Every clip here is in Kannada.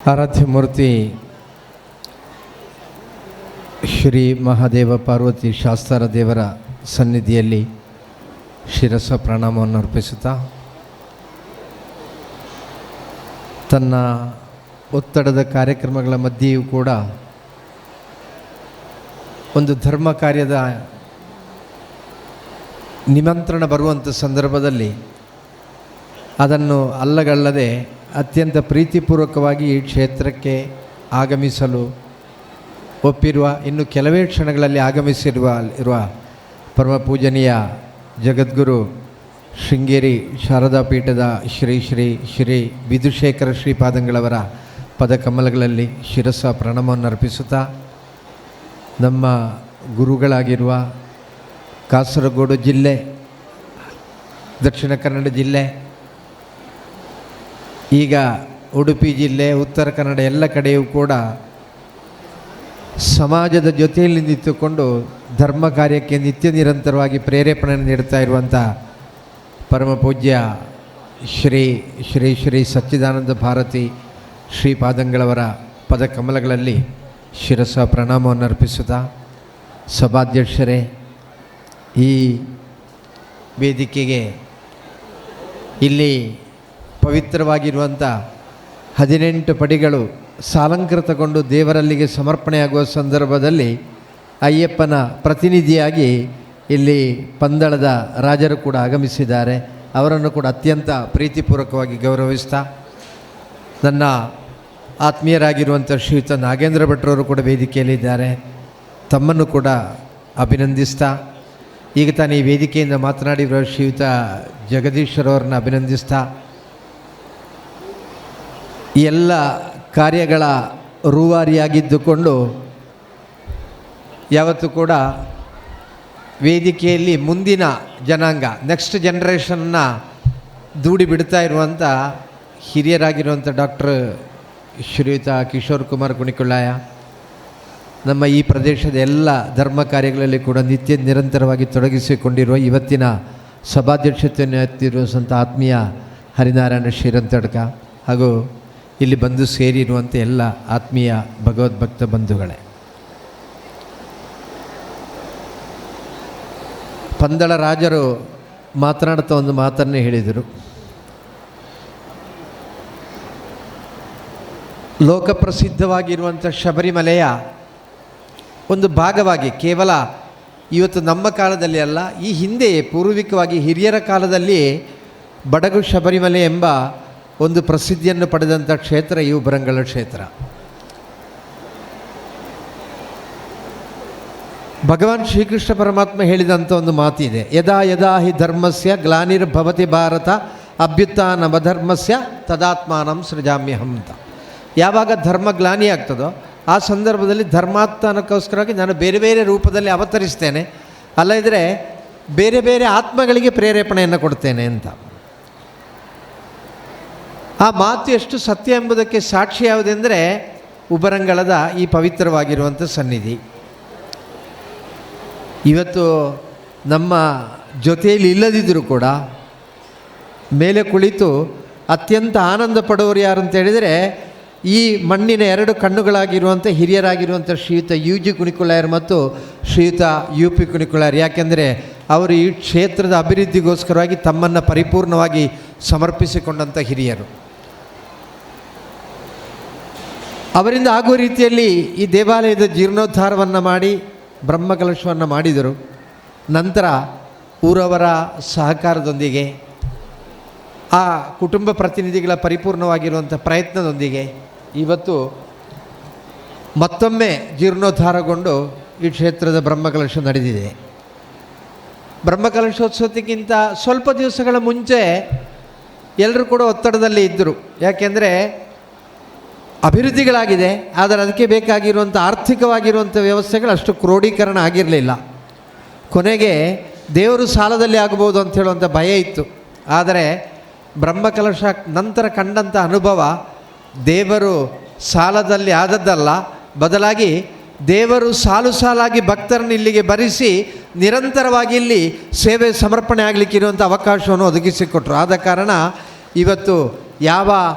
ಆರಾಧ್ಯ ಮೂರ್ತಿ ಶ್ರೀ ಮಹಾದೇವ ಪಾರ್ವತಿ ಶಾಸ್ತಾರ ದೇವರ ಸನ್ನಿಧಿಯಲ್ಲಿ ಶಿರಸ ಪ್ರಣಾಮವನ್ನು ಅರ್ಪಿಸುತ್ತಾ ತನ್ನ ಒತ್ತಡದ ಕಾರ್ಯಕ್ರಮಗಳ ಮಧ್ಯೆಯೂ ಕೂಡ ಒಂದು ಧರ್ಮ ಕಾರ್ಯದ ನಿಮಂತ್ರಣ ಬರುವಂಥ ಸಂದರ್ಭದಲ್ಲಿ ಅದನ್ನು ಅಲ್ಲಗಳ್ಳದೆ ಅತ್ಯಂತ ಪ್ರೀತಿಪೂರ್ವಕವಾಗಿ ಈ ಕ್ಷೇತ್ರಕ್ಕೆ ಆಗಮಿಸಲು ಒಪ್ಪಿರುವ ಇನ್ನು ಕೆಲವೇ ಕ್ಷಣಗಳಲ್ಲಿ ಆಗಮಿಸಿರುವ ಪರಮ ಪೂಜನೀಯ ಜಗದ್ಗುರು ಶೃಂಗೇರಿ ಶಾರದಾ ಪೀಠದ ಶ್ರೀ ಶ್ರೀ ಶ್ರೀ ವಿಧುಶೇಖರ ಶ್ರೀಪಾದಂಗಳವರ ಪದಕಮಲಗಳಲ್ಲಿ ಶಿರಸ ಪ್ರಣಾಮವನ್ನು ಅರ್ಪಿಸುತ್ತಾ ನಮ್ಮ ಗುರುಗಳಾಗಿರುವ ಕಾಸರಗೋಡು ಜಿಲ್ಲೆ, ದಕ್ಷಿಣ ಕನ್ನಡ ಜಿಲ್ಲೆ, ಈಗ ಉಡುಪಿ ಜಿಲ್ಲೆ, ಉತ್ತರ ಕನ್ನಡ ಎಲ್ಲ ಕಡೆಯೂ ಕೂಡ ಸಮಾಜದ ಜೊತೆಯಲ್ಲಿ ನಿಂತುಕೊಂಡು ಧರ್ಮ ಕಾರ್ಯಕ್ಕೆ ನಿತ್ಯ ನಿರಂತರವಾಗಿ ಪ್ರೇರೇಪಣೆ ನೀಡ್ತಾ ಇರುವಂಥ ಪರಮ ಪೂಜ್ಯ ಶ್ರೀ ಶ್ರೀ ಶ್ರೀ ಸಚ್ಚಿದಾನಂದ ಭಾರತಿ ಶ್ರೀಪಾದಂಗಳವರ ಪದಕಮಲಗಳಲ್ಲಿ ಶಿರಸ ಪ್ರಣಾಮವನ್ನು ಅರ್ಪಿಸುತ್ತಾ, ಸಭಾಧ್ಯಕ್ಷರೇ, ಈ ವೇದಿಕೆಗೆ ಇಲ್ಲಿ ಪವಿತ್ರವಾಗಿರುವಂಥ 18 ಪಡಿಗಳು ಸಾಲಂಕೃತಗೊಂಡು ದೇವರಲ್ಲಿಗೆ ಸಮರ್ಪಣೆಯಾಗುವ ಸಂದರ್ಭದಲ್ಲಿ ಅಯ್ಯಪ್ಪನ ಪ್ರತಿನಿಧಿಯಾಗಿ ಇಲ್ಲಿ ಪಂದಳದ ರಾಜರು ಕೂಡ ಆಗಮಿಸಿದ್ದಾರೆ. ಅವರನ್ನು ಕೂಡ ಅತ್ಯಂತ ಪ್ರೀತಿಪೂರ್ವಕವಾಗಿ ಗೌರವಿಸ್ತಾ, ನನ್ನ ಆತ್ಮೀಯರಾಗಿರುವಂಥ ಶ್ರೀಯುತ ನಾಗೇಂದ್ರ ಭಟ್ರವರು ಕೂಡ ವೇದಿಕೆಯಲ್ಲಿದ್ದಾರೆ. ತಮ್ಮನ್ನು ಕೂಡ ಅಭಿನಂದಿಸ್ತಾ, ಈಗ ತಾನು ಈ ವೇದಿಕೆಯಿಂದ ಮಾತನಾಡಿರುವ ಶ್ರೀಯುತ ಜಗದೀಶ್ವರವ್ರನ್ನ ಅಭಿನಂದಿಸ್ತಾ, ಈ ಎಲ್ಲ ಕಾರ್ಯಗಳ ರೂವಾರಿಯಾಗಿದ್ದುಕೊಂಡು ಯಾವತ್ತೂ ಕೂಡ ವೇದಿಕೆಯಲ್ಲಿ ಮುಂದಿನ ಜನಾಂಗ, ನೆಕ್ಸ್ಟ್ ಜನ್ರೇಷನ್ನ ದೂಡಿ ಬಿಡ್ತಾ ಇರುವಂಥ ಹಿರಿಯರಾಗಿರುವಂಥ ಡಾಕ್ಟರ್ ಶ್ರೀಯುತ ಕಿಶೋರ್ ಕುಮಾರ್ ಕುಣಿಕೊಳ್ಳಾಯ ನಮ್ಮ ಈ ಪ್ರದೇಶದ ಎಲ್ಲ ಧರ್ಮ ಕಾರ್ಯಗಳಲ್ಲಿ ಕೂಡ ನಿತ್ಯ ನಿರಂತರವಾಗಿ ತೊಡಗಿಸಿಕೊಂಡಿರುವ ಇವತ್ತಿನ ಸಭಾಧ್ಯಕ್ಷತೆಯನ್ನು ಎತ್ತಿರುವಂಥ ಆತ್ಮೀಯ ಹರಿನಾರಾಯಣ ಶ್ರೀರಂತಡ್ಕ ಹಾಗೂ ಇಲ್ಲಿ ಬಂದು ಸೇರಿರುವಂಥ ಎಲ್ಲ ಆತ್ಮೀಯ ಭಗವದ್ಭಕ್ತ ಬಂಧುಗಳೇ, ಪಂದಳ ರಾಜರು ಮಾತನಾಡ್ತಾ ಒಂದು ಮಾತನ್ನೇ ಹೇಳಿದರು. ಲೋಕಪ್ರಸಿದ್ಧವಾಗಿರುವಂಥ ಶಬರಿಮಲೆಯ ಒಂದು ಭಾಗವಾಗಿ ಕೇವಲ ಇವತ್ತು ನಮ್ಮ ಕಾಲದಲ್ಲಿ ಅಲ್ಲ, ಈ ಹಿಂದೆ ಪೂರ್ವಿಕವಾಗಿ ಹಿರಿಯರ ಕಾಲದಲ್ಲಿ ಬಡಗು ಶಬರಿಮಲೆ ಎಂಬ ಒಂದು ಪ್ರಸಿದ್ಧಿಯನ್ನು ಪಡೆದಂಥ ಕ್ಷೇತ್ರ ಈ ಉಬ್ಬರಂಗಳ ಕ್ಷೇತ್ರ. ಭಗವಾನ್ ಶ್ರೀಕೃಷ್ಣ ಪರಮಾತ್ಮ ಹೇಳಿದಂಥ ಒಂದು ಮಾತಿದೆ, ಯದಾ ಯದಾ ಹಿ ಧರ್ಮಸ್ಯ ಗ್ಲಾನಿರ್ಭವತಿ ಭಾರತ ಅಭ್ಯುತ್ಥಾನಮಧರ್ಮಸ್ಯ ತದಾತ್ಮಾನಂ ಸೃಜಾಮ್ಯಹಂ ಅಂತ. ಯಾವಾಗ ಧರ್ಮ ಗ್ಲಾನಿ ಆಗ್ತದೋ ಆ ಸಂದರ್ಭದಲ್ಲಿ ಧರ್ಮಾತ್ಮನಕ್ಕೋಸ್ಕರವಾಗಿ ನಾನು ಬೇರೆ ಬೇರೆ ರೂಪದಲ್ಲಿ ಅವತರಿಸ್ತೇನೆ, ಅಲ್ಲದಿದ್ದರೆ ಬೇರೆ ಬೇರೆ ಆತ್ಮಗಳಿಗೆ ಪ್ರೇರೇಪಣೆಯನ್ನು ಕೊಡ್ತೇನೆ ಅಂತ. ಆ ಮಾತು ಎಷ್ಟು ಸತ್ಯ ಎಂಬುದಕ್ಕೆ ಸಾಕ್ಷಿ ಯಾವುದೆಂದರೆ ಉಬ್ಬರಂಗಳದ ಈ ಪವಿತ್ರವಾಗಿರುವಂಥ ಸನ್ನಿಧಿ. ಇವತ್ತು ನಮ್ಮ ಜೊತೆಯಲ್ಲಿ ಇಲ್ಲದಿದ್ದರೂ ಕೂಡ ಮೇಲೆ ಕುಳಿತು ಅತ್ಯಂತ ಆನಂದ ಪಡುವವರು ಯಾರು ಅಂತ ಹೇಳಿದರೆ ಈ ಮಣ್ಣಿನ 2 ಕಣ್ಣುಗಳಾಗಿರುವಂಥ ಹಿರಿಯರಾಗಿರುವಂಥ ಶ್ರೀಯುತ UG ಕುಣಿಕೊಳ್ಳಾಯರು ಮತ್ತು ಶ್ರೀಯುತ UP ಕುಣಿಕೊಳ್ಳಾಯರು. ಯಾಕೆಂದರೆ ಅವರು ಈ ಕ್ಷೇತ್ರದ ಅಭಿವೃದ್ಧಿಗೋಸ್ಕರವಾಗಿ ತಮ್ಮನ್ನು ಪರಿಪೂರ್ಣವಾಗಿ ಸಮರ್ಪಿಸಿಕೊಂಡಂಥ ಹಿರಿಯರು. ಅವರಿಂದ ಆಗುವ ರೀತಿಯಲ್ಲಿ ಈ ದೇವಾಲಯದ ಜೀರ್ಣೋದ್ಧಾರವನ್ನು ಮಾಡಿ ಬ್ರಹ್ಮಕಲಶವನ್ನು ಮಾಡಿದರು. ನಂತರ ಊರವರ ಸಹಕಾರದೊಂದಿಗೆ, ಆ ಕುಟುಂಬ ಪ್ರತಿನಿಧಿಗಳ ಪರಿಪೂರ್ಣವಾಗಿರುವಂಥ ಪ್ರಯತ್ನದೊಂದಿಗೆ ಇವತ್ತು ಮತ್ತೊಮ್ಮೆ ಜೀರ್ಣೋದ್ಧಾರಗೊಂಡು ಈ ಕ್ಷೇತ್ರದ ಬ್ರಹ್ಮಕಲಶ ನಡೆದಿದೆ. ಬ್ರಹ್ಮಕಲಶೋತ್ಸವಕ್ಕಿಂತ ಸ್ವಲ್ಪ ದಿವಸಗಳ ಮುಂಚೆ ಎಲ್ಲರೂ ಕೂಡ ಒತ್ತಡದಲ್ಲಿ ಇದ್ದರು. ಯಾಕೆಂದರೆ ಅಭಿವೃದ್ಧಿಗಳಾಗಿದೆ, ಆದರೆ ಅದಕ್ಕೆ ಬೇಕಾಗಿರುವಂಥ ಆರ್ಥಿಕವಾಗಿರುವಂಥ ವ್ಯವಸ್ಥೆಗಳು ಅಷ್ಟು ಕ್ರೋಢೀಕರಣ ಆಗಿರಲಿಲ್ಲ. ಕೊನೆಗೆ ದೇವರು ಸಾಲದಲ್ಲಿ ಆಗ್ಬೋದು ಅಂತ ಹೇಳುವಂಥ ಭಯ ಇತ್ತು. ಆದರೆ ಬ್ರಹ್ಮಕಲಶ ನಂತರ ಕಂಡಂಥ ಅನುಭವ ದೇವರು ಸಾಲದಲ್ಲಿ ಆದದ್ದಲ್ಲ, ಬದಲಾಗಿ ದೇವರು ಸಾಲು ಸಾಲಾಗಿ ಭಕ್ತರನ್ನು ಇಲ್ಲಿಗೆ ಬರಿಸಿ ನಿರಂತರವಾಗಿ ಇಲ್ಲಿ ಸೇವೆ ಸಮರ್ಪಣೆ ಆಗಲಿಕ್ಕಿರುವಂಥ ಅವಕಾಶವನ್ನು ಒದಗಿಸಿಕೊಟ್ರು. ಆದ ಕಾರಣ ಇವತ್ತು ಯಾವ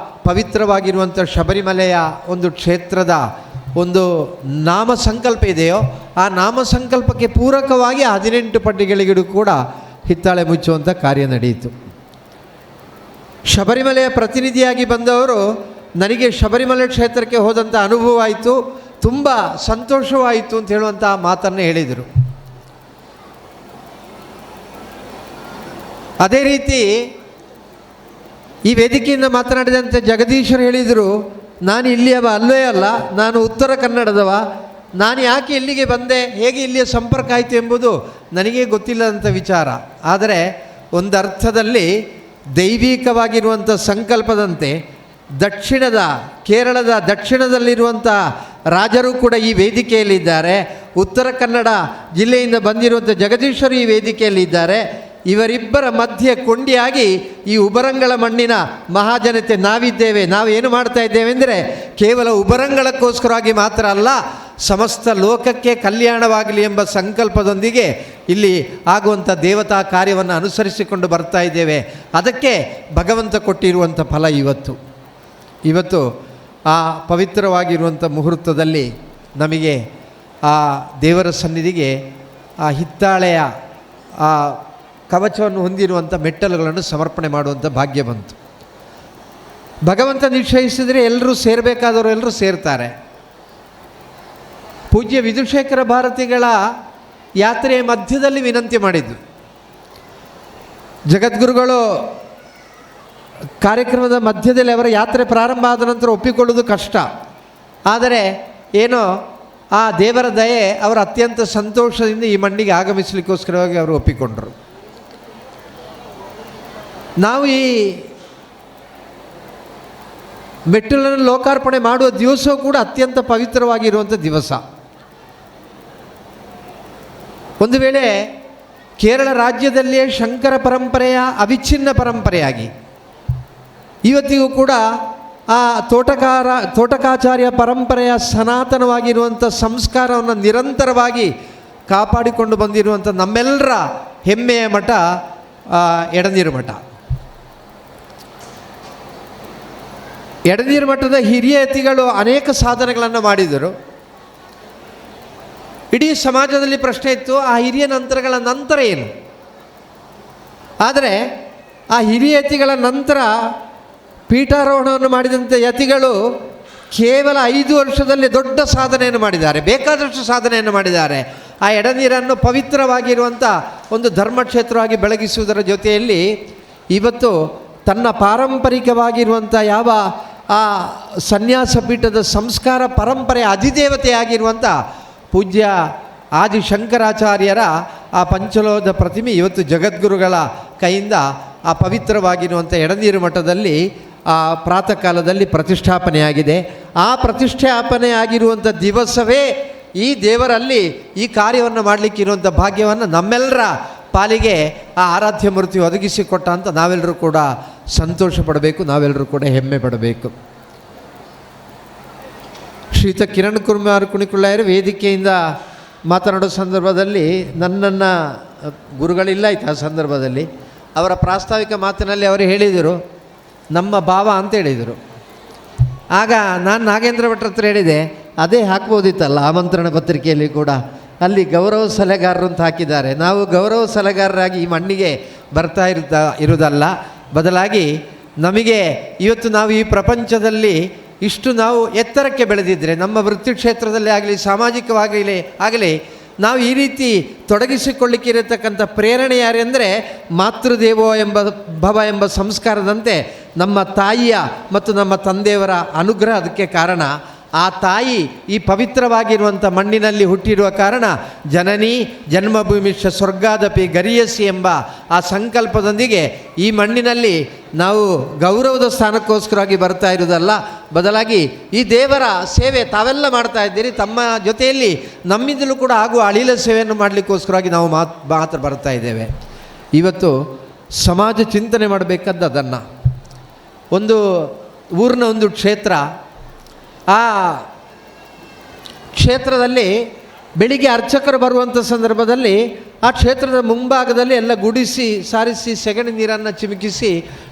ಪವಿತ್ರವಾಗಿರುವಂಥ ಶಬರಿಮಲೆಯ ಒಂದು ಕ್ಷೇತ್ರದ ಒಂದು ನಾಮ ಸಂಕಲ್ಪ ಇದೆಯೋ ಆ ನಾಮ ಸಂಕಲ್ಪಕ್ಕೆ ಪೂರಕವಾಗಿ 18 ಪಡ್ಡಿಗಳಿಗೂ ಕೂಡ ಹಿತ್ತಾಳೆ ಮುಚ್ಚುವಂಥ ಕಾರ್ಯ ನಡೆಯಿತು. ಶಬರಿಮಲೆಯ ಪ್ರತಿನಿಧಿಯಾಗಿ ಬಂದವರು ನನಗೆ ಶಬರಿಮಲೆ ಕ್ಷೇತ್ರಕ್ಕೆ ಹೋದಂಥ ಅನುಭವ ಆಯಿತು, ತುಂಬ ಸಂತೋಷವಾಯಿತು ಅಂತ ಹೇಳುವಂಥ ಮಾತನ್ನು ಹೇಳಿದರು. ಅದೇ ರೀತಿ ಈ ವೇದಿಕೆಯಿಂದ ಮಾತನಾಡಿದಂತೆ ಜಗದೀಶರು ಹೇಳಿದರು, ನಾನು ಇಲ್ಲಿಯವ ಅಲ್ಲವೇ ಅಲ್ಲ, ನಾನು ಉತ್ತರ ಕನ್ನಡದವ, ನಾನು ಯಾಕೆ ಇಲ್ಲಿಗೆ ಬಂದೆ, ಹೇಗೆ ಇಲ್ಲಿಯ ಸಂಪರ್ಕ ಆಯಿತು ಎಂಬುದು ನನಗೆ ಗೊತ್ತಿಲ್ಲದಂಥ ವಿಚಾರ. ಆದರೆ ಒಂದು ಅರ್ಥದಲ್ಲಿ ದೈವಿಕವಾಗಿರುವಂಥ ಸಂಕಲ್ಪದಂತೆ ಕೇರಳದ ದಕ್ಷಿಣದಲ್ಲಿರುವಂಥ ರಾಜರು ಕೂಡ ಈ ವೇದಿಕೆಯಲ್ಲಿದ್ದಾರೆ. ಉತ್ತರ ಕನ್ನಡ ಜಿಲ್ಲೆಯಿಂದ ಬಂದಿರುವಂಥ ಜಗದೀಶರು ಈ ವೇದಿಕೆಯಲ್ಲಿದ್ದಾರೆ. ಇವರಿಬ್ಬರ ಮಧ್ಯೆ ಕೊಂಡಿಯಾಗಿ ಈ ಉಬರಂಗಳ ಮಣ್ಣಿನ ಮಹಾಜನತೆ ನಾವಿದ್ದೇವೆ. ನಾವೇನು ಮಾಡ್ತಾ ಇದ್ದೇವೆ ಅಂದರೆ ಕೇವಲ ಉಬರಂಗಳಕ್ಕೋಸ್ಕರವಾಗಿ ಮಾತ್ರ ಅಲ್ಲ, ಸಮಸ್ತ ಲೋಕಕ್ಕೆ ಕಲ್ಯಾಣವಾಗಲಿ ಎಂಬ ಸಂಕಲ್ಪದೊಂದಿಗೆ ಇಲ್ಲಿ ಆಗುವಂಥ ದೇವತಾ ಕಾರ್ಯವನ್ನು ಅನುಸರಿಸಿಕೊಂಡು ಬರ್ತಾ ಇದ್ದೇವೆ. ಅದಕ್ಕೆ ಭಗವಂತ ಕೊಟ್ಟಿರುವಂಥ ಫಲ ಇವತ್ತು ಆ ಪವಿತ್ರವಾಗಿರುವಂಥ ಮುಹೂರ್ತದಲ್ಲಿ ನಮಗೆ ಆ ದೇವರ ಸನ್ನಿಧಿಗೆ ಆ ಹಿತ್ತಾಳೆಯ ಆ ಕವಚವನ್ನು ಹೊಂದಿರುವಂಥ ಮೆಟ್ಟಲುಗಳನ್ನು ಸಮರ್ಪಣೆ ಮಾಡುವಂಥ ಭಾಗ್ಯ ಬಂತು. ಭಗವಂತ ನಿಶ್ಚಯಿಸಿದರೆ ಎಲ್ಲರೂ ಸೇರಬೇಕಾದವರು ಎಲ್ಲರೂ ಸೇರ್ತಾರೆ. ಪೂಜ್ಯ ವಿಧುಶೇಖರ ಭಾರತಿಗಳ ಯಾತ್ರೆಯ ಮಧ್ಯದಲ್ಲಿ ವಿನಂತಿ ಮಾಡಿದ್ದು, ಜಗದ್ಗುರುಗಳು ಕಾರ್ಯಕ್ರಮದ ಮಧ್ಯದಲ್ಲಿ ಅವರ ಯಾತ್ರೆ ಪ್ರಾರಂಭ ಆದ ನಂತರ ಒಪ್ಪಿಕೊಳ್ಳೋದು ಕಷ್ಟ. ಆದರೆ ಏನೋ ಆ ದೇವರ ದಯೆ ಅವರ ಅತ್ಯಂತ ಸಂತೋಷದಿಂದ ಈ ಮಣ್ಣಿಗೆ ಆಗಮಿಸಲಿಕ್ಕೋಸ್ಕರವಾಗಿ ಅವರು ಒಪ್ಪಿಕೊಂಡರು. ನಾವು ಈ ಮೆಟ್ಟಿಲನ್ನು ಲೋಕಾರ್ಪಣೆ ಮಾಡುವ ದಿವಸವೂ ಕೂಡ ಅತ್ಯಂತ ಪವಿತ್ರವಾಗಿರುವಂಥ ದಿವಸ. ಒಂದು ವೇಳೆ ಕೇರಳ ರಾಜ್ಯದಲ್ಲಿಯೇ ಶಂಕರ ಪರಂಪರೆಯ ಅವಿಚ್ಛಿನ್ನ ಪರಂಪರೆಯಾಗಿ ಇವತ್ತಿಗೂ ಕೂಡ ಆ ತೋಟಕಾಚಾರ್ಯ ಪರಂಪರೆಯ ಸನಾತನವಾಗಿರುವಂಥ ಸಂಸ್ಕಾರವನ್ನು ನಿರಂತರವಾಗಿ ಕಾಪಾಡಿಕೊಂಡು ಬಂದಿರುವಂಥ ನಮ್ಮೆಲ್ಲರ ಹೆಮ್ಮೆಯ ಮಠ ಎಡನೀರು ಮಠ. ಎಡನೀರು ಮಠದ ಹಿರಿಯ ಯತಿಗಳು ಅನೇಕ ಸಾಧನೆಗಳನ್ನು ಮಾಡಿದರು. ಇಡೀ ಸಮಾಜದಲ್ಲಿ ಪ್ರಶ್ನೆ ಇತ್ತು, ಆ ಹಿರಿಯ ನಂತರಗಳ ನಂತರ ಏನು? ಆದರೆ ಆ ಹಿರಿಯ ಯತಿಗಳ ನಂತರ ಪೀಠಾರೋಹಣವನ್ನು ಮಾಡಿದಂಥ ಯತಿಗಳು ಕೇವಲ 5 ವರ್ಷದಲ್ಲಿ ದೊಡ್ಡ ಸಾಧನೆಯನ್ನು ಮಾಡಿದ್ದಾರೆ, ಬೇಕಾದಷ್ಟು ಸಾಧನೆಯನ್ನು ಮಾಡಿದ್ದಾರೆ. ಆ ಎಡನೀರನ್ನು ಪವಿತ್ರವಾಗಿರುವಂಥ ಒಂದು ಧರ್ಮಕ್ಷೇತ್ರವಾಗಿ ಬೆಳಗಿಸುವುದರ ಜೊತೆಯಲ್ಲಿ ಇವತ್ತು ತನ್ನ ಪಾರಂಪರಿಕವಾಗಿರುವಂಥ ಯಾವ ಆ ಸನ್ಯಾಸ ಪೀಠದ ಸಂಸ್ಕಾರ ಪರಂಪರೆ ಅಧಿದೇವತೆಯಾಗಿರುವಂಥ ಪೂಜ್ಯ ಆದಿಶಂಕರಾಚಾರ್ಯರ ಆ ಪಂಚಲೋಹದ ಪ್ರತಿಮೆ ಇವತ್ತು ಜಗದ್ಗುರುಗಳ ಕೈಯಿಂದ ಆ ಪವಿತ್ರವಾಗಿರುವಂಥ ಎಡನೀರು ಮಠದಲ್ಲಿ ಆ ಪ್ರಾತಃ ಕಾಲದಲ್ಲಿ ಪ್ರತಿಷ್ಠಾಪನೆಯಾಗಿದೆ. ಆ ಪ್ರತಿಷ್ಠಾಪನೆ ಆಗಿರುವಂಥ ದಿವಸವೇ ಈ ದೇವರಲ್ಲಿ ಈ ಕಾರ್ಯವನ್ನು ಮಾಡಲಿಕ್ಕಿರುವಂಥ ಭಾಗ್ಯವನ್ನು ನಮ್ಮೆಲ್ಲರ ಪಾಲಿಗೆ ಆ ಆರಾಧ್ಯ ಮೂರ್ತಿ ಒದಗಿಸಿಕೊಟ್ಟ ಅಂತ ನಾವೆಲ್ಲರೂ ಕೂಡ ಸಂತೋಷ ಪಡಬೇಕು, ನಾವೆಲ್ಲರೂ ಕೂಡ ಹೆಮ್ಮೆ ಪಡಬೇಕು. ಶ್ರೀಯುತ ಕಿರಣ್ ಕುಮಾರ್ ಕುಣಿಕುಳ್ಳಾಯರು ವೇದಿಕೆಯಿಂದ ಮಾತನಾಡೋ ಸಂದರ್ಭದಲ್ಲಿ ನನ್ನನ್ನು ಗುರುಗಳಿಲ್ಲ ಆಯ್ತು. ಆ ಸಂದರ್ಭದಲ್ಲಿ ಅವರ ಪ್ರಾಸ್ತಾವಿಕ ಮಾತಿನಲ್ಲಿ ಅವರು ಹೇಳಿದರು, ನಮ್ಮ ಭಾವ ಅಂತ ಹೇಳಿದರು. ಆಗ ನಾನು ನಾಗೇಂದ್ರ ಭಟ್ರ ಹತ್ರ ಹೇಳಿದೆ, ಅದೇ ಹಾಕ್ಬೋದಿತ್ತಲ್ಲ ಆಮಂತ್ರಣ ಪತ್ರಿಕೆಯಲ್ಲಿ ಕೂಡ, ಅಲ್ಲಿ ಗೌರವ ಸಲಹೆಗಾರರು ಅಂತ ಹಾಕಿದ್ದಾರೆ. ನಾವು ಗೌರವ ಸಲಹೆಗಾರರಾಗಿ ಈ ಮಣ್ಣಿಗೆ ಬರ್ತಾ ಇರುವುದಲ್ಲ, ಬದಲಾಗಿ ನಮಗೆ ಇವತ್ತು ನಾವು ಈ ಪ್ರಪಂಚದಲ್ಲಿ ಇಷ್ಟು ನಾವು ಎತ್ತರಕ್ಕೆ ಬೆಳೆದಿದ್ದರೆ, ನಮ್ಮ ವೃತ್ತಿ ಕ್ಷೇತ್ರದಲ್ಲಿ ಆಗಲಿ ಆಗಲಿ ನಾವು ಈ ರೀತಿ ತೊಡಗಿಸಿಕೊಳ್ಳಿಕ್ಕೆ ಇರತಕ್ಕಂಥ ಪ್ರೇರಣೆ ಯಾರೆಂದರೆ ಮಾತೃದೇವೋ ಭವ ಎಂಬ ಸಂಸ್ಕಾರದಂತೆ ನಮ್ಮ ತಾಯಿಯ ಮತ್ತು ನಮ್ಮ ತಂದೆಯವರ ಅನುಗ್ರಹ ಅದಕ್ಕೆ ಕಾರಣ. ಆ ತಾಯಿ ಈ ಪವಿತ್ರವಾಗಿರುವಂಥ ಮಣ್ಣಿನಲ್ಲಿ ಹುಟ್ಟಿರುವ ಕಾರಣ ಜನನಿ ಜನ್ಮಭೂಮಿಶ್ಚ ಸ್ವರ್ಗಾದಪಿ ಗರಿಯಸಿ ಎಂಬ ಆ ಸಂಕಲ್ಪದೊಂದಿಗೆ ಈ ಮಣ್ಣಿನಲ್ಲಿ ನಾವು ಗೌರವದ ಸ್ಥಾನಕ್ಕೋಸ್ಕರವಾಗಿ ಬರ್ತಾ ಇರೋದಲ್ಲ, ಬದಲಾಗಿ ಈ ದೇವರ ಸೇವೆ ತಾವೆಲ್ಲ ಮಾಡ್ತಾ ಇದ್ದೀರಿ, ತಮ್ಮ ಜೊತೆಯಲ್ಲಿ ನಮ್ಮಿಂದಲೂ ಕೂಡ ಆಗುವ ಅಳಿಲ ಸೇವೆಯನ್ನು ಮಾಡಲಿಕ್ಕೋಸ್ಕರವಾಗಿ ನಾವು ಮಾತ್ರ ಬರ್ತಾ ಇದ್ದೇವೆ. ಇವತ್ತು ಸಮಾಜ ಚಿಂತನೆ ಮಾಡಬೇಕಾದ್ದು ಅದನ್ನು. ಒಂದು ಊರಿನ ಒಂದು ಕ್ಷೇತ್ರ, ಆ ಕ್ಷೇತ್ರದಲ್ಲಿ ಬೆಳಿಗ್ಗೆ ಅರ್ಚಕರು ಬರುವಂಥ ಸಂದರ್ಭದಲ್ಲಿ ಆ ಕ್ಷೇತ್ರದ ಮುಂಭಾಗದಲ್ಲಿ ಎಲ್ಲ ಗುಡಿಸಿ ಸಾರಿಸಿ ಸೆಗಣಿ ನೀರನ್ನು ಚಿಮುಕಿಸಿ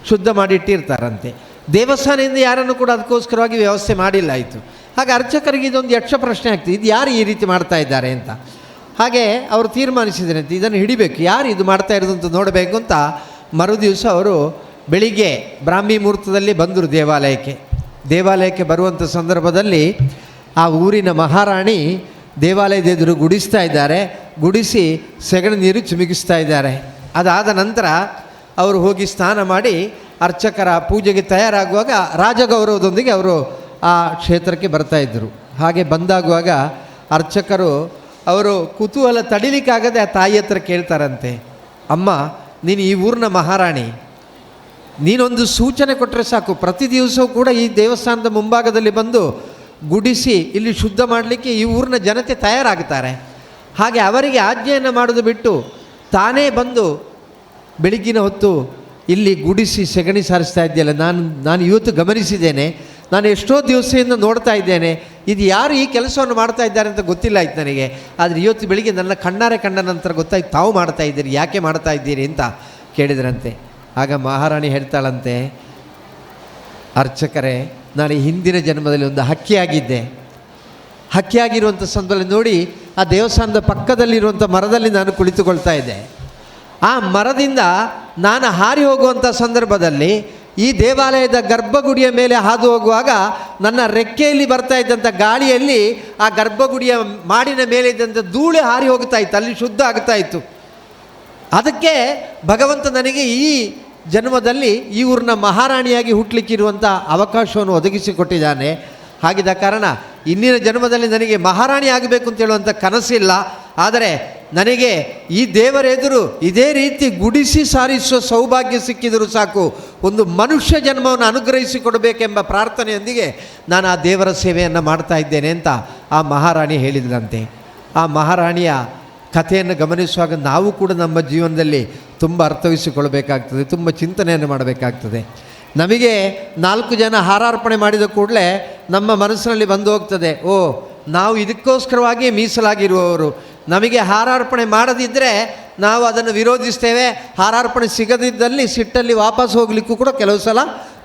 ಶುದ್ಧ ಮಾಡಿಟ್ಟಿರ್ತಾರಂತೆ. ದೇವಸ್ಥಾನದಿಂದ ಯಾರನ್ನು ಕೂಡ ಅದಕ್ಕೋಸ್ಕರವಾಗಿ ವ್ಯವಸ್ಥೆ ಮಾಡಿಲ್ಲ ಆಯಿತು. ಹಾಗೆ ಅರ್ಚಕರಿಗೆ ಇದೊಂದು ಯಕ್ಷ ಪ್ರಶ್ನೆ ಆಗ್ತದೆ, ಇದು ಯಾರು ಈ ರೀತಿ ಮಾಡ್ತಾ ಇದ್ದಾರೆ ಅಂತ. ಹಾಗೆ ಅವರು ತೀರ್ಮಾನಿಸಿದ್ರಂತೆ ಇದನ್ನು ಹಿಡಿಬೇಕು, ಯಾರು ಇದು ಮಾಡ್ತಾ ಇರೋದು ಅಂತ ನೋಡಬೇಕು ಅಂತ. ಮರುದಿವಸ ಅವರು ಬೆಳಿಗ್ಗೆ ಬ್ರಾಹ್ಮಿ ಮುಹೂರ್ತದಲ್ಲಿ ಬಂದರು ದೇವಾಲಯಕ್ಕೆ ಬರುವಂಥ ಸಂದರ್ಭದಲ್ಲಿ ಆ ಊರಿನ ಮಹಾರಾಣಿ ದೇವಾಲಯದ ಎದುರು ಗುಡಿಸ್ತಾ ಇದ್ದಾರೆ. ಗುಡಿಸಿ ಸೆಗಣಿ ನೀರು ಚಿಮುಕಿಸ್ತಾ ಇದ್ದಾರೆ. ಅದಾದ ನಂತರ ಅವರು ಹೋಗಿ ಸ್ನಾನ ಮಾಡಿ ಅರ್ಚಕರ ಪೂಜೆಗೆ ತಯಾರಾಗುವಾಗ ರಾಜಗೌರವದೊಂದಿಗೆ ಅವರು ಆ ಕ್ಷೇತ್ರಕ್ಕೆ ಬರ್ತಾಯಿದ್ದರು. ಹಾಗೆ ಬಂದಾಗುವಾಗ ಅರ್ಚಕರು ಅವರು ಕುತೂಹಲ ತಡಿಲಿಕ್ಕಾಗದೆ ಆ ತಾಯಿ ಹತ್ರ ಕೇಳ್ತಾರಂತೆ, ಅಮ್ಮ ನೀನು ಈ ಊರಿನ ಮಹಾರಾಣಿ, ನೀನೊಂದು ಸೂಚನೆ ಕೊಟ್ಟರೆ ಸಾಕು, ಪ್ರತಿ ದಿವಸವೂ ಕೂಡ ಈ ದೇವಸ್ಥಾನದ ಮುಂಭಾಗದಲ್ಲಿ ಬಂದು ಗುಡಿಸಿ ಇಲ್ಲಿ ಶುದ್ಧ ಮಾಡಲಿಕ್ಕೆ ಈ ಊರಿನ ಜನತೆ ತಯಾರಾಗ್ತಾರೆ. ಹಾಗೆ ಅವರಿಗೆ ಆಜ್ಞೆಯನ್ನು ಮಾಡೋದು ಬಿಟ್ಟು ತಾನೇ ಬಂದು ಬೆಳಗ್ಗಿನ ಹೊತ್ತು ಇಲ್ಲಿ ಗುಡಿಸಿ ಸೆಗಣಿ ಸಾರಿಸ್ತಾ ಇದೆಯಲ್ಲ, ನಾನು ಇವತ್ತು ಗಮನಿಸಿದ್ದೇನೆ, ನಾನು ಎಷ್ಟೋ ದಿವಸದಿಂದ ನೋಡ್ತಾ ಇದ್ದೇನೆ, ಇದು ಯಾರು ಈ ಕೆಲಸವನ್ನು ಮಾಡ್ತಾ ಇದ್ದಾರೆ ಅಂತ ಗೊತ್ತಿಲ್ಲ ಆಯ್ತು ನನಗೆ. ಆದರೆ ಇವತ್ತು ಬೆಳಿಗ್ಗೆ ನನ್ನ ಕಣ್ಣಾರೆ ಕಂಡ ನಂತರ ಗೊತ್ತಾಯ್ತು ತಾವು ಮಾಡ್ತಾ ಇದ್ದೀರಿ, ಯಾಕೆ ಮಾಡ್ತಾ ಇದ್ದೀರಿ ಅಂತ ಕೇಳಿದ್ರಂತೆ. ಆಗ ಮಹಾರಾಣಿ ಹೇಳ್ತಾಳಂತೆ, ಅರ್ಚಕರೇ, ನಾನು ಹಿಂದಿನ ಜನ್ಮದಲ್ಲಿ ಒಂದು ಹಕ್ಕಿಯಾಗಿರುವಂಥ ಸಂದರ್ಭದಲ್ಲಿ ನೋಡಿ ಆ ದೇವಸ್ಥಾನದ ಪಕ್ಕದಲ್ಲಿರುವಂಥ ಮರದಲ್ಲಿ ನಾನು ಕುಳಿತುಕೊಳ್ತಾ ಇದ್ದೆ. ಆ ಮರದಿಂದ ನಾನು ಹಾರಿ ಹೋಗುವಂಥ ಸಂದರ್ಭದಲ್ಲಿ ಈ ದೇವಾಲಯದ ಗರ್ಭಗುಡಿಯ ಮೇಲೆ ಹಾದು ಹೋಗುವಾಗ ನನ್ನ ರೆಕ್ಕೆಯಲ್ಲಿ ಬರ್ತಾ ಇದ್ದಂಥ ಗಾಳಿಯಲ್ಲಿ ಆ ಗರ್ಭಗುಡಿಯ ಮಾಡಿನ ಮೇಲೆ ಇದ್ದಂಥ ಧೂಳು ಹಾರಿ ಹೋಗ್ತಾ ಇತ್ತು, ಅಲ್ಲಿ ಶುದ್ಧ ಆಗ್ತಾ ಇತ್ತು. ಅದಕ್ಕೆ ಭಗವಂತ ನನಗೆ ಈ ಜನ್ಮದಲ್ಲಿ ಈ ಊರಿನ ಮಹಾರಾಣಿಯಾಗಿ ಹುಟ್ಟಲಿಕ್ಕಿರುವಂಥ ಅವಕಾಶವನ್ನು ಒದಗಿಸಿಕೊಟ್ಟಿದ್ದಾನೆ. ಹಾಗಿದ್ದ ಕಾರಣ ಇಂದಿನ ಜನ್ಮದಲ್ಲಿ ನನಗೆ ಮಹಾರಾಣಿ ಆಗಬೇಕು ಅಂತ ಹೇಳುವಂಥ ಕನಸಿಲ್ಲ. ಆದರೆ ನನಗೆ ಈ ದೇವರ ಎದುರು ಇದೇ ರೀತಿ ಗುಡಿಸಿ ಸಾರಿಸುವ ಸೌಭಾಗ್ಯ ಸಿಕ್ಕಿದರೂ ಸಾಕು, ಒಂದು ಮನುಷ್ಯ ಜನ್ಮವನ್ನು ಅನುಗ್ರಹಿಸಿಕೊಡಬೇಕೆಂಬ ಪ್ರಾರ್ಥನೆಯೊಂದಿಗೆ ನಾನು ಆ ದೇವರ ಸೇವೆಯನ್ನು ಮಾಡ್ತಾ ಇದ್ದೇನೆ ಅಂತ ಆ ಮಹಾರಾಣಿ ಹೇಳಿದ್ರಂತೆ. ಆ ಮಹಾರಾಣಿಯ ಕಥೆಯನ್ನು ಗಮನಿಸುವಾಗ ನಾವು ಕೂಡ ನಮ್ಮ ಜೀವನದಲ್ಲಿ ತುಂಬ ಅರ್ಥವಿಸಿಕೊಳ್ಬೇಕಾಗ್ತದೆ, ತುಂಬ ಚಿಂತನೆಯನ್ನು ಮಾಡಬೇಕಾಗ್ತದೆ. ನಮಗೆ 4 ಜನ ಹಾರಾರ್ಪಣೆ ಮಾಡಿದ ಕೂಡಲೇ ನಮ್ಮ ಮನಸ್ಸಿನಲ್ಲಿ ಬಂದು ಹೋಗ್ತದೆ, ಓ ನಾವು ಇದಕ್ಕೋಸ್ಕರವಾಗಿ ಮೀಸಲಾಗಿರುವವರು, ನಮಗೆ ಹಾರಾರ್ಪಣೆ ಮಾಡದಿದ್ದರೆ ನಾವು ಅದನ್ನು ವಿರೋಧಿಸ್ತೇವೆ, ಹಾರಾರ್ಪಣೆ ಸಿಗದಿದ್ದಲ್ಲಿ ಸಿಟ್ಟಲ್ಲಿ ವಾಪಸ್ ಹೋಗಲಿಕ್ಕೂ ಕೂಡ ಕೆಲವು ಸಲ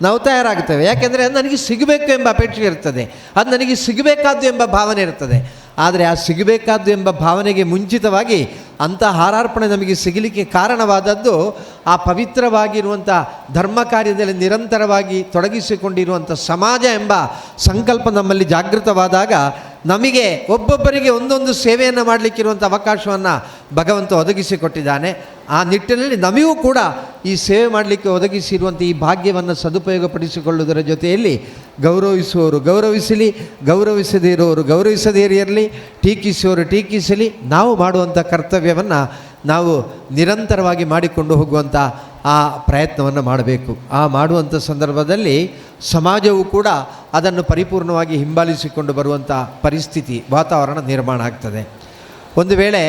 ನಾವು ತಯಾರಾಗ್ತೇವೆ. ಯಾಕೆಂದರೆ ಅದು ನನಗೆ ಸಿಗಬೇಕು ಎಂಬ ಅಪೇಕ್ಷೆ ಇರ್ತದೆ, ಅದು ನನಗೆ ಸಿಗಬೇಕಾದ್ದು ಎಂಬ ಭಾವನೆ ಇರ್ತದೆ. ಆದರೆ ಆ ಸಿಗಬೇಕಾದ್ದು ಎಂಬ ಭಾವನೆಗೆ ಮುಂಚಿತವಾಗಿ ಅಂಥ ಹಾರಾರ್ಪಣೆ ನಮಗೆ ಸಿಗಲಿಕ್ಕೆ ಕಾರಣವಾದದ್ದು ಆ ಪವಿತ್ರವಾಗಿರುವಂಥ ಧರ್ಮ ಕಾರ್ಯದಲ್ಲಿ ನಿರಂತರವಾಗಿ ತೊಡಗಿಸಿಕೊಂಡಿರುವಂಥ ಸಮಾಜ ಎಂಬ ಸಂಕಲ್ಪ ನಮ್ಮಲ್ಲಿ ಜಾಗೃತವಾದಾಗ ನಮಗೆ ಒಬ್ಬೊಬ್ಬರಿಗೆ ಒಂದೊಂದು ಸೇವೆಯನ್ನು ಮಾಡಲಿಕ್ಕಿರುವಂಥ ಅವಕಾಶವನ್ನು ಭಗವಂತ ಒದಗಿಸಿಕೊಟ್ಟಿದ್ದಾನೆ. ಆ ನಿಟ್ಟಿನಲ್ಲಿ ನಮಗೂ ಕೂಡ ಈ ಸೇವೆ ಮಾಡಲಿಕ್ಕೆ ಒದಗಿಸಿರುವಂಥ ಈ ಭಾಗ್ಯವನ್ನು ಸದುಪಯೋಗಪಡಿಸಿಕೊಳ್ಳುವುದರ ಜೊತೆಯಲ್ಲಿ ಗೌರವಿಸುವವರು ಗೌರವಿಸಲಿ, ಗೌರವಿಸದೇ ಇರುವವರು ಗೌರವಿಸದೇ ಇರಲಿ, ಟೀಕಿಸುವವರು ಟೀಕಿಸಲಿ, ನಾವು ಮಾಡುವಂಥ ಕರ್ತವ್ಯವನ್ನು ನಾವು ನಿರಂತರವಾಗಿ ಮಾಡಿಕೊಂಡು ಹೋಗುವಂಥ ಆ ಪ್ರಯತ್ನವನ್ನು ಮಾಡಬೇಕು. ಆ ಮಾಡುವಂಥ ಸಂದರ್ಭದಲ್ಲಿ ಸಮಾಜವು ಕೂಡ ಅದನ್ನು ಪರಿಪೂರ್ಣವಾಗಿ ಹಿಂಬಾಲಿಸಿಕೊಂಡು ಬರುವಂಥ ಪರಿಸ್ಥಿತಿ ವಾತಾವರಣ ನಿರ್ಮಾಣ ಆಗ್ತದೆ. ಒಂದು ವೇಳೆ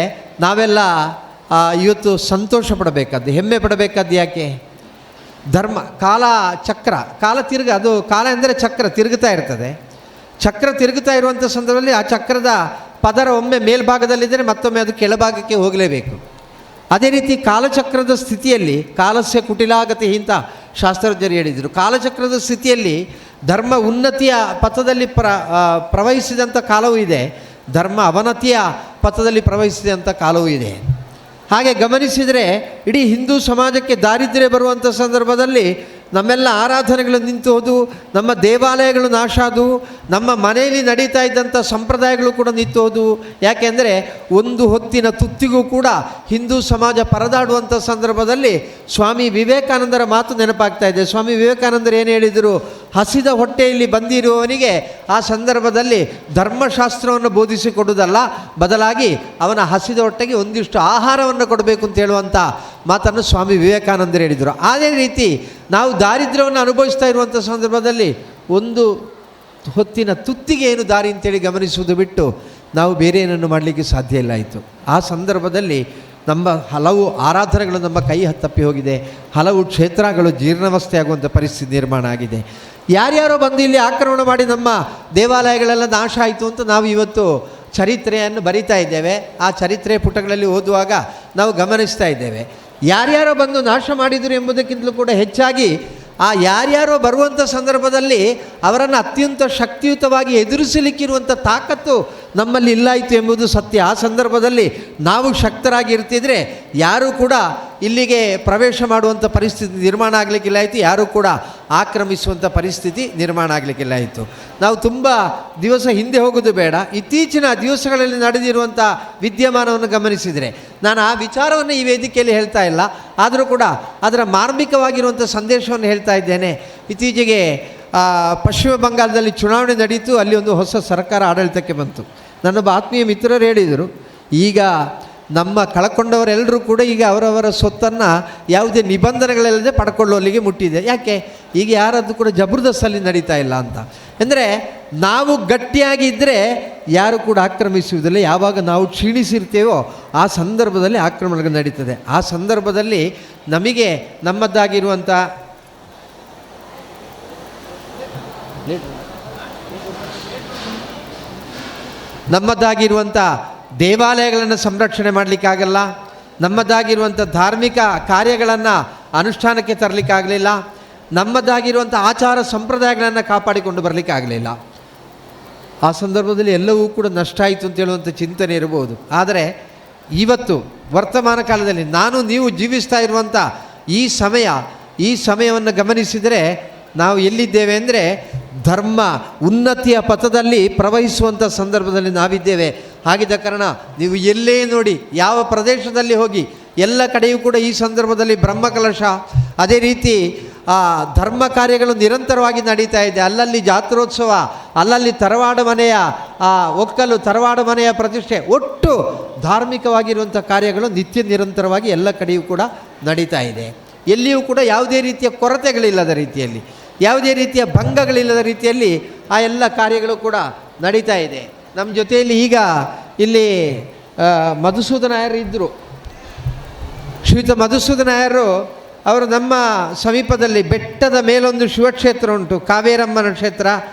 ನಾವೆಲ್ಲ ಇವತ್ತು ಸಂತೋಷ ಪಡಬೇಕಾದ್ದು, ಹೆಮ್ಮೆ ಪಡಬೇಕಾದ್ದು ಯಾಕೆ? ಧರ್ಮ ಕಾಲ ಅದು ಕಾಲ ಎಂದರೆ ಚಕ್ರ ತಿರುಗುತ್ತಾ ಇರ್ತದೆ. ಚಕ್ರ ತಿರುಗುತ್ತಾ ಇರುವಂಥ ಸಂದರ್ಭದಲ್ಲಿ ಆ ಚಕ್ರದ ಪದರ ಒಮ್ಮೆ ಮೇಲ್ಭಾಗದಲ್ಲಿದ್ದರೆ ಮತ್ತೊಮ್ಮೆ ಅದು ಕೆಳಭಾಗಕ್ಕೆ ಹೋಗಲೇಬೇಕು. ಅದೇ ರೀತಿ ಕಾಲಚಕ್ರದ ಸ್ಥಿತಿಯಲ್ಲಿ ಕಾಲಸ್ಯ ಕುಟಿಲಾಗತಿ ಅಂತ ಶಾಸ್ತ್ರಜ್ಞರು ಹೇಳಿದರು. ಕಾಲಚಕ್ರದ ಸ್ಥಿತಿಯಲ್ಲಿ ಧರ್ಮ ಉನ್ನತಿಯ ಪಥದಲ್ಲಿ ಪ್ರವಹಿಸಿದಂಥ ಕಾಲವೂ ಇದೆ, ಧರ್ಮ ಅವನತಿಯ ಪಥದಲ್ಲಿ ಪ್ರವಹಿಸಿದಂಥ ಕಾಲವೂ ಇದೆ. ಹಾಗೆ ಗಮನಿಸಿದರೆ ಇಡೀ ಹಿಂದೂ ಸಮಾಜಕ್ಕೆ ದಾರಿದ್ರ್ಯ ಬರುವಂಥ ಸಂದರ್ಭದಲ್ಲಿ ನಮ್ಮೆಲ್ಲ ಆರಾಧನೆಗಳು ನಿಂತು ಹೋದವು, ನಮ್ಮ ದೇವಾಲಯಗಳು ನಾಶ ಆದವು, ನಮ್ಮ ಮನೆಯಲ್ಲಿ ನಡೀತಾ ಇದ್ದಂಥ ಸಂಪ್ರದಾಯಗಳು ಕೂಡ ನಿಂತು ಹೋದವು. ಯಾಕೆಂದರೆ ಒಂದು ಹೊತ್ತಿನ ತುತ್ತಿಗೂ ಕೂಡ ಹಿಂದೂ ಸಮಾಜ ಪರದಾಡುವಂಥ ಸಂದರ್ಭದಲ್ಲಿ ಸ್ವಾಮಿ ವಿವೇಕಾನಂದರ ಮಾತು ನೆನಪಾಗ್ತಾ ಇದೆ. ಸ್ವಾಮಿ ವಿವೇಕಾನಂದರು ಏನು ಹೇಳಿದರು? ಹಸಿದ ಹೊಟ್ಟೆಯಲ್ಲಿ ಬಂದಿರುವವನಿಗೆ ಆ ಸಂದರ್ಭದಲ್ಲಿ ಧರ್ಮಶಾಸ್ತ್ರವನ್ನು ಬೋಧಿಸಿಕೊಡುವುದಲ್ಲ, ಬದಲಾಗಿ ಅವನ ಹಸಿದ ಹೊಟ್ಟೆಗೆ ಒಂದಿಷ್ಟು ಆಹಾರವನ್ನು ಕೊಡಬೇಕು ಅಂತ ಹೇಳುವಂಥ ಮಾತನ್ನು ಸ್ವಾಮಿ ವಿವೇಕಾನಂದರು ಹೇಳಿದರು. ಅದೇ ರೀತಿ ನಾವು ದಾರಿದ್ರ್ಯವನ್ನು ಅನುಭವಿಸ್ತಾ ಇರುವಂಥ ಸಂದರ್ಭದಲ್ಲಿ ಒಂದು ಹೊತ್ತಿನ ತುತ್ತಿಗೆ ಏನು ದಾರಿ ಅಂತೇಳಿ ಗಮನಿಸುವುದು ಬಿಟ್ಟು ನಾವು ಬೇರೆ ಏನನ್ನು ಮಾಡಲಿಕ್ಕೆ ಸಾಧ್ಯ ಇಲ್ಲ ಆಯಿತು. ಆ ಸಂದರ್ಭದಲ್ಲಿ ನಮ್ಮ ಹಲವು ಆರಾಧನೆಗಳು ನಮ್ಮ ಕೈ ತಪ್ಪಿ ಹೋಗಿದೆ, ಹಲವು ಕ್ಷೇತ್ರಗಳು ಜೀರ್ಣಾವಸ್ಥೆ ಆಗುವಂಥ ಪರಿಸ್ಥಿತಿ ನಿರ್ಮಾಣ ಆಗಿದೆ. ಯಾರ್ಯಾರೋ ಬಂದು ಇಲ್ಲಿ ಆಕ್ರಮಣ ಮಾಡಿ ನಮ್ಮ ದೇವಾಲಯಗಳೆಲ್ಲ ನಾಶ ಆಯಿತು ಅಂತ ನಾವು ಇವತ್ತು ಚರಿತ್ರೆಯನ್ನು ಬರಿತಾ ಇದ್ದೇವೆ. ಆ ಚರಿತ್ರೆ ಪುಟಗಳಲ್ಲಿ ಓದುವಾಗ ನಾವು ಗಮನಿಸ್ತಾ ಇದ್ದೇವೆ, ಯಾರ್ಯಾರೋ ಬಂದು ನಾಶ ಮಾಡಿದರು ಎಂಬುದಕ್ಕಿಂತಲೂ ಕೂಡ ಹೆಚ್ಚಾಗಿ ಆ ಯಾರ್ಯಾರೋ ಬರುವಂಥ ಸಂದರ್ಭದಲ್ಲಿ ಅವರನ್ನು ಅತ್ಯಂತ ಶಕ್ತಿಯುತವಾಗಿ ಎದುರಿಸಲಿಕ್ಕಿರುವಂಥ ತಾಕತ್ತು ನಮ್ಮಲ್ಲಿ ಇಲ್ಲಾಯಿತು ಎಂಬುದು ಸತ್ಯ. ಆ ಸಂದರ್ಭದಲ್ಲಿ ನಾವು ಶಕ್ತರಾಗಿ ಇರ್ತಿದ್ರೆ ಯಾರೂ ಕೂಡ ಇಲ್ಲಿಗೆ ಪ್ರವೇಶ ಮಾಡುವಂಥ ಪರಿಸ್ಥಿತಿ ನಿರ್ಮಾಣ ಆಗಲಿಕ್ಕಿಲ್ಲ ಆಯಿತು, ಯಾರೂ ಕೂಡ ಆಕ್ರಮಿಸುವಂಥ ಪರಿಸ್ಥಿತಿ ನಿರ್ಮಾಣ ಆಗಲಿಕ್ಕಿಲ್ಲ ಆಯಿತು. ನಾವು ತುಂಬ ದಿವಸ ಹಿಂದೆ ಹೋಗೋದು ಬೇಡ, ಇತ್ತೀಚಿನ ದಿವಸಗಳಲ್ಲಿ ನಡೆದಿರುವಂಥ ವಿದ್ಯಮಾನವನ್ನು ಗಮನಿಸಿದರೆ, ನಾನು ಆ ವಿಚಾರವನ್ನು ಈ ವೇದಿಕೆಯಲ್ಲಿ ಹೇಳ್ತಾ ಇಲ್ಲ, ಆದರೂ ಕೂಡ ಅದರ ಮಾರ್ಮಿಕವಾಗಿರುವಂಥ ಸಂದೇಶವನ್ನು ಹೇಳ್ತಾ ಇದ್ದೇನೆ. ಇತ್ತೀಚೆಗೆ ಪಶ್ಚಿಮ ಬಂಗಾಳದಲ್ಲಿ ಚುನಾವಣೆ ನಡೀತು, ಅಲ್ಲಿ ಒಂದು ಹೊಸ ಸರ್ಕಾರ ಆಡಳಿತಕ್ಕೆ ಬಂತು. ನನ್ನೊಬ್ಬ ಆತ್ಮೀಯ ಮಿತ್ರರು ಹೇಳಿದರು, ಈಗ ನಮ್ಮ ಕಳ್ಕೊಂಡವರೆಲ್ಲರೂ ಕೂಡ ಈಗ ಅವರವರ ಸೊತ್ತನ್ನು ಯಾವುದೇ ನಿಬಂಧನೆಗಳಿಲ್ಲದೆ ಪಡ್ಕೊಳ್ಳೋಲ್ಲಿಗೆ ಮುಟ್ಟಿದೆ. ಯಾಕೆ? ಈಗ ಯಾರದ್ದು ಕೂಡ ಜಬರ್ದಸ್ತಲ್ಲಿ ನಡೀತಾ ಇಲ್ಲ ಅಂತ. ಅಂದರೆ ನಾವು ಗಟ್ಟಿಯಾಗಿದ್ದರೆ ಯಾರು ಕೂಡ ಆಕ್ರಮಿಸುವುದಿಲ್ಲ. ಯಾವಾಗ ನಾವು ಕ್ಷೀಣಿಸಿರ್ತೇವೋ ಆ ಸಂದರ್ಭದಲ್ಲಿ ಆಕ್ರಮಣಗಳು ನಡೀತದೆ. ಆ ಸಂದರ್ಭದಲ್ಲಿ ನಮಗೆ ನಮ್ಮದಾಗಿರುವಂಥ ದೇವಾಲಯಗಳನ್ನು ಸಂರಕ್ಷಣೆ ಮಾಡಲಿಕ್ಕಾಗಲ್ಲ, ನಮ್ಮದಾಗಿರುವಂಥ ಧಾರ್ಮಿಕ ಕಾರ್ಯಗಳನ್ನು ಅನುಷ್ಠಾನಕ್ಕೆ ತರಲಿಕ್ಕಾಗಲಿಲ್ಲ, ನಮ್ಮದಾಗಿರುವಂಥ ಆಚಾರ ಸಂಪ್ರದಾಯಗಳನ್ನು ಕಾಪಾಡಿಕೊಂಡು ಬರಲಿಕ್ಕಾಗಲಿಲ್ಲ. ಆ ಸಂದರ್ಭದಲ್ಲಿ ಎಲ್ಲವೂ ಕೂಡ ನಷ್ಟ ಆಯಿತು ಅಂತ ಹೇಳುವಂಥ ಚಿಂತನೆ ಇರಬಹುದು. ಆದರೆ ಇವತ್ತು ವರ್ತಮಾನ ಕಾಲದಲ್ಲಿ ನಾನು ನೀವು ಜೀವಿಸ್ತಾ ಇರುವಂಥ ಈ ಸಮಯವನ್ನು ಗಮನಿಸಿದರೆ ನಾವು ಎಲ್ಲಿದ್ದೇವೆ ಅಂದರೆ ಧರ್ಮ ಉನ್ನತಿಯ ಪಥದಲ್ಲಿ ಪ್ರವಹಿಸುವಂಥ ಸಂದರ್ಭದಲ್ಲಿ ನಾವಿದ್ದೇವೆ. ಹಾಗಿದ್ದ ಕಾರಣ ನೀವು ಎಲ್ಲೇ ನೋಡಿ, ಯಾವ ಪ್ರದೇಶದಲ್ಲಿ ಹೋಗಿ, ಎಲ್ಲ ಕಡೆಯೂ ಕೂಡ ಈ ಸಂದರ್ಭದಲ್ಲಿ ಬ್ರಹ್ಮಕಲಶ, ಅದೇ ರೀತಿ ಧರ್ಮ ಕಾರ್ಯಗಳು ನಿರಂತರವಾಗಿ ನಡೀತಾ ಇದೆ. ಅಲ್ಲಲ್ಲಿ ಜಾತ್ರೋತ್ಸವ, ಅಲ್ಲಲ್ಲಿ ತರವಾಡು ಮನೆಯ ಒಕ್ಕಲು, ತರವಾಡು ಮನೆಯ ಪ್ರತಿಷ್ಠೆ, ಒಟ್ಟು ಧಾರ್ಮಿಕವಾಗಿರುವಂಥ ಕಾರ್ಯಗಳು ನಿತ್ಯ ನಿರಂತರವಾಗಿ ಎಲ್ಲ ಕಡೆಯೂ ಕೂಡ ನಡೀತಾ ಇದೆ. ಎಲ್ಲಿಯೂ ಕೂಡ ಯಾವುದೇ ರೀತಿಯ ಕೊರತೆಗಳಿಲ್ಲದ ರೀತಿಯಲ್ಲಿ, ಯಾವುದೇ ರೀತಿಯ ಭಂಗಗಳಿಲ್ಲದ ರೀತಿಯಲ್ಲಿ ಆ ಎಲ್ಲ ಕಾರ್ಯಗಳು ಕೂಡ ನಡೀತಾ ಇದೆ. ನಮ್ಮ ಜೊತೆಯಲ್ಲಿ ಈಗ ಇಲ್ಲಿ ಮಧುಸೂದನ ನಾಯರು ಇದ್ದರು. ಶ್ರೀಯುತ ಮಧುಸೂದನ ನಾಯರು ಅವರು ನಮ್ಮ ಸಮೀಪದಲ್ಲಿ ಬೆಟ್ಟದ ಮೇಲೊಂದು ಶಿವಕ್ಷೇತ್ರ ಉಂಟು, ಕಾವೇರಮ್ಮನ ಕ್ಷೇತ್ರ,